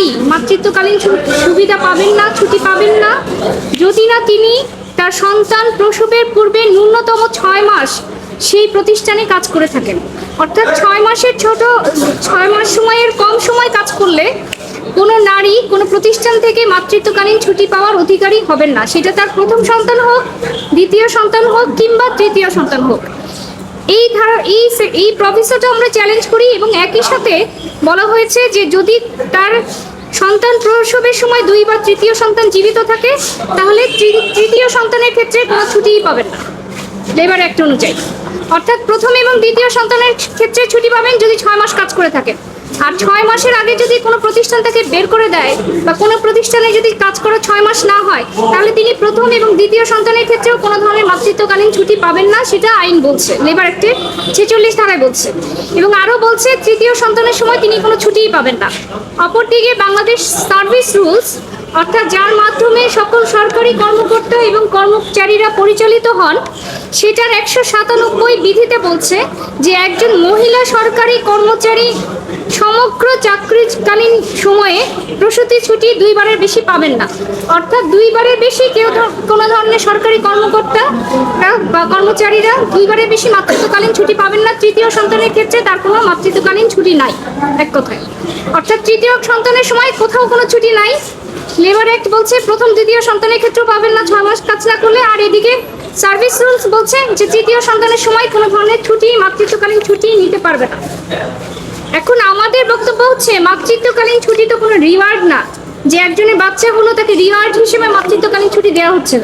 নারী মাতৃত্বকালীন সুবিধা পাবেন না, ছুটি পাবেন না যদি না তিনি তার সন্তান প্রসবের পূর্বে ন্যূনতম 6 মাস সেই প্রতিষ্ঠানে কাজ করে থাকেন। অর্থাৎ 6 মাস সময়ের কম সময় কাজ করলে কোনো নারী কোনো প্রতিষ্ঠান থেকে মাতৃত্বকালীন ছুটি পাওয়ার অধিকারী হবেন না, সেটা তার প্রথম সন্তান হোক, দ্বিতীয় সন্তান হোক কিংবা তৃতীয় সন্তান হোক। এই প্রভিশনটা আমরা চ্যালেঞ্জ করি এবং একই সাথে বলা হয়েছে যে যদি তার সন্তান প্রসবের সময় 2 বা তৃতীয় সন্তান জীবিত থাকে তাহলে তৃতীয় সন্তানের ক্ষেত্রে কোনো ছুটিই পাবেন না লেবার অ্যাক্ট অনুযায়ী। অর্থাৎ প্রথম এবং দ্বিতীয় সন্তানের ক্ষেত্রে ছুটি পাবেন যদি 6 মাস কাজ করে থাকেন। আর 6 মাসের আগে যদি কোনো প্রতিষ্ঠান তাকে বের করে দেয় বা কোনো প্রতিষ্ঠানে যদি কাজ করা 6 মাস না হয় তাহলে তিনি প্রথম এবং দ্বিতীয় সন্তানের ক্ষেত্রেও কোনো ধরনের মাতৃত্বকালীন ছুটি পাবেন না, সেটা আইন বলছে, লেবার অ্যাক্টের 46 ধারায় বলছে। এবং আরও বলছে তৃতীয় সন্তানের সময় তিনি কোনো ছুটিই পাবেন না। অপরদিকে বাংলাদেশ সার্ভিস রুলস, অর্থাৎ যার মাধ্যমে সকল সরকারি কর্মকর্তা এবং কর্মচারীরা পরিচালিত হন, সেটার 197 বিধিতে বলছে যে একজন মহিলা সরকারি কর্মচারী সমগ্র চাকরিকালীন সময়ে প্রসূতি ছুটি 2 বারের বেশি পাবেন না। অর্থাৎ 2 বারের বেশি কেউ কোনো ধরনের সরকারি কর্মকর্তা বা কর্মচারীরা 2 বারের বেশি মাতৃত্বকালীন ছুটি পাবেন না। তৃতীয় সন্তানের ক্ষেত্রে তার কোনো মাতৃত্বকালীন ছুটি নাই, এক কথায়। অর্থাৎ তৃতীয় সন্তানের সময় কোথাও কোনো ছুটি নাই। লেবার অ্যাক্ট বলছে প্রথম দ্বিতীয় সন্তানের ক্ষেত্রেও পাবেন না 6 মাস কাজ না করলে। আর এদিকে সার্ভিস রুলস বলছে যে তৃতীয় সন্তানের সময় কোনো ধরনের ছুটি, মাতৃত্বকালীন ছুটি নিতে পারবে না। এখন আমাদের বক্তব্য হচ্ছে মাতৃত্বকালীন ছুটি তো কোনো রিওয়ার্ড না যে একজনের বাচ্চা হলো তাকে রিওয়ার্ড হিসেবে মাতৃত্বকালীন ছুটি দেওয়া হচ্ছে।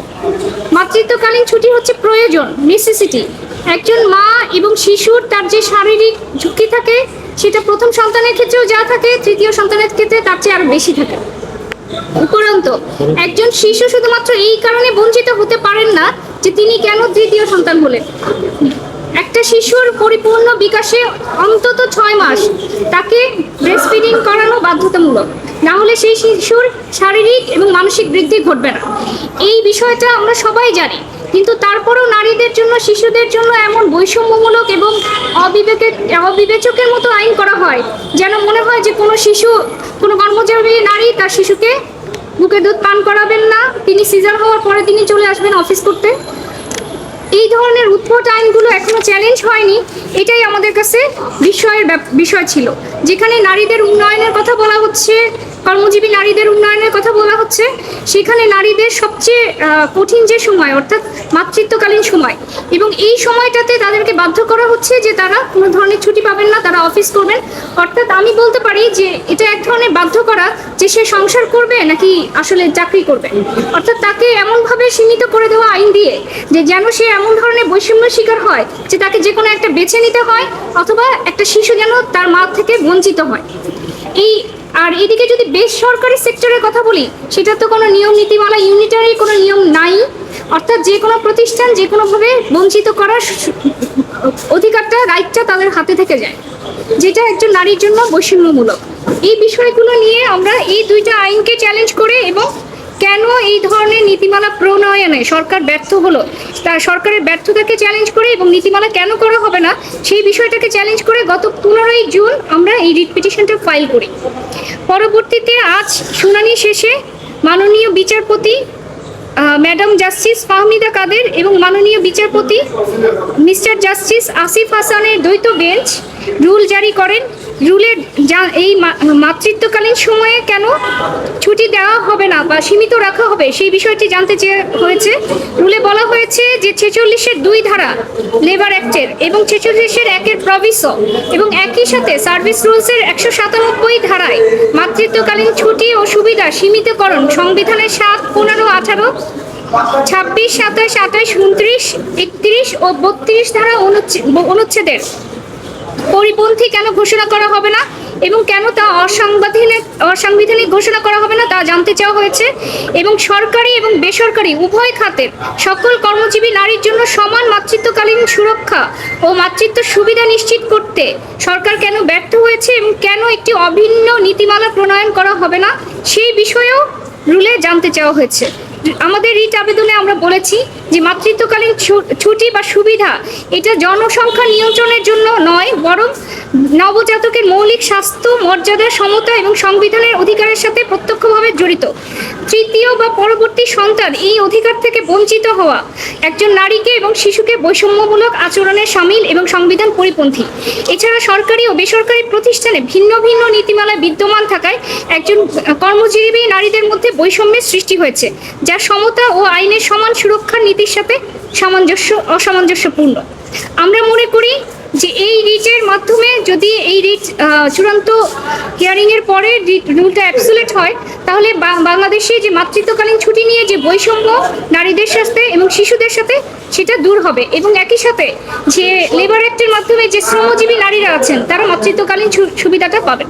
মাতৃত্বকালীন ছুটি হচ্ছে প্রয়োজন, নেসেসিটি। একজন মা এবং শিশুর তার যে শারীরিক ঝুঁকি থাকে সেটা প্রথম সন্তানের ক্ষেত্রেও যা থাকে, তৃতীয় সন্তানের ক্ষেত্রে তার চেয়ে আরো বেশি থাকে। উপরন্তু একজন শিশু শুধুমাত্র এই কারণে বঞ্চিত হতে পারেন না যে তিনি কেন তৃতীয় সন্তান হলেন। একটা শিশুর পরিপূর্ণ বিকাশে অন্তত 6 মাস তাকে ব্রেস্ট ফিডিং করানো বাধ্যতামূলক, না হলে সেই শিশুর শারীরিক এবং মানসিক বৃদ্ধি ঘটবে না। এই বিষয়টা আমরা সবাই জানি, কিন্তু তারপরেও নারীদের জন্য, শিশুদের জন্য এমন বৈষম্যমূলক এবং অবিবেচকের মতো আইন করা হয় যেন মনে হয় যে কোনো শিশু, কোনো কর্মচারী নারী তার শিশুকে বুকে দুধ পান করাবেন না, তিনি সিজার হওয়ার পরে তিনি চলে আসবেন অফিস করতে। এই ধরনের উদ্ভট আইনগুলো এখনো চ্যালেঞ্জ হয়নি, এটাই আমাদের কাছে বিষয় ছিল। যেখানে নারীদের উন্নয়নের কথা বলা হচ্ছে, কর্মজীবী নারীদের উন্নয়নের কথা বলা হচ্ছে, সেখানে নারীদের সবচেয়ে কঠিন যে সময় অর্থাৎ মাতৃত্বকালীন সময়, এবং এই সময়টাতে তাদেরকে বাধ্য করা হচ্ছে যে তারা কোনো ধরনের ছুটি পাবেন না, তারা অফিস করবেন। অর্থাৎ আমি বলতে পারি যে এটা এক ধরনের বাধ্য করা যে সে সংসার করবে নাকি আসলে চাকরি করবে। অর্থাৎ তাকে এমনভাবে সীমিত করে দেওয়া আইন দিয়ে যে যেন সে এমন ধরনের বৈষম্যের শিকার হয় যে তাকে যে কোনো একটা বেছে নিতে হয়, অথবা একটা শিশু যেন তার মা থেকে বঞ্চিত হয়। আর এদিকে যদি বেসরকারি সেক্টরের কথা বলি, সেটা তো কোনো নিয়ম নীতিমালা, ইউনিটারি কোনো নিয়ম নাই। অর্থাৎ যে কোনো প্রতিষ্ঠান যে কোনোভাবে বঞ্চিত করার অধিকারটা, রাইটটা তাদের হাতে থেকে যায়, যেটা একজন নারীর জন্য বৈষম্যমূলক। এই বিষয়গুলো নিয়ে আমরা এই 2টা আইনকে চ্যালেঞ্জ করে এবং কেন এই ধরনের নীতিমালা প্রণয়নে সরকার ব্যর্থ হলো, তার সরকারের ব্যর্থতাকে চ্যালেঞ্জ করে এবং নীতিমালা কেন করা হবে না সেই বিষয়টাকে চ্যালেঞ্জ করে গত 15ই জুন আমরা এই রিট পিটিশনটা ফাইল করি। পরবর্তীতে আজ শুনানি শেষে মাননীয় বিচারপতি ম্যাডাম জাস্টিস ফাহমিদা কাদের এবং মাননীয় বিচারপতি মিস্টার জাস্টিস আসিফ হাসানের দ্বৈত বেঞ্চ রুল জারি করেন। রুলের এই মাতৃত্বকালীন সময়ে কেন ছুটি দেওয়া হবে না বা সীমিত রাখা হবে সেই বিষয়টি জানতে হয়েছে। রুলে বলা হয়েছে যে 46-এর 2 ধারা লেবার অ্যাক্টের এবং 46-এর 1-এর প্রভিসো এবং একই সাথে সার্ভিস রুলসের 197 ধারায় মাতৃত্বকালীন ছুটি ও সুবিধা সীমিতকরণ সংবিধানের 7, 15, 18, 26, 27, 28, 29, 31 ও 32 ধারা অনুচ্ছেদের পরিপন্থী কেন ঘোষণা করা হবে না এবং কেন তা অসাংবিধানিক ঘোষণা করা হবে না তা জানতে চাওয়া হয়েছে। এবং সরকারি এবং বেসরকারি উভয় খাতের সকল কর্মজীবী নারীর জন্য সমান মাতৃত্বকালীন সুরক্ষা ও মাতৃত্ব সুবিধা নিশ্চিত করতে সরকার কেন ব্যর্থ হয়েছে এবং কেন একটি অভিন্ন নীতিমালা প্রণয়ন করা হবে না সেই বিষয়েও রুলে জানতে চাওয়া হয়েছে। আমাদের রিট আবেদনে আমরা বলেছি যে মাতৃত্বকালীন ছুটি বা সুবিধা এটা জনসংখ্যা নিয়ন্ত্রণের জন্য নয়, বরং নবজাতকের মৌলিক স্বাস্থ্য, মর্যাদা, সমতা এবং সংবিধানের অধিকারের সাথে প্রত্যক্ষভাবে জড়িত। তৃতীয় বা পরবর্তী সন্তান এই অধিকার থেকে বঞ্চিত হওয়া একজন নারীকে এবং শিশুকে বৈষম্যমূলক আচরণের শামিল এবং সংবিধান পরিপন্থী। এছাড়া সরকারি ও বেসরকারি প্রতিষ্ঠানে ভিন্ন ভিন্ন নীতিমালা বিদ্যমান থাকায় একজন কর্মজীবী নারীদের মধ্যে বৈষম্যের সৃষ্টি হয়েছে, যা সমতা ও আইনের সমান সুরক্ষার নীতির সাথে অসামঞ্জস্যপূর্ণ। আমরা মনে করি যে এই রিটের মাধ্যমে যদি এই রিট চূড়ান্ত হিয়ারিংয়ের পরে রুলটা অ্যাবসোলিউট হয়, তাহলে বাংলাদেশে যে মাতৃত্বকালীন ছুটি নিয়ে যে বৈষম্য নারীদের সাথে এবং শিশুদের সাথে সেটা দূর হবে, এবং একই সাথে যে লেবার অ্যাক্টের মাধ্যমে যে শ্রমজীবী নারীরা আছেন তারা মাতৃত্বকালীন সুবিধাটা পাবেন।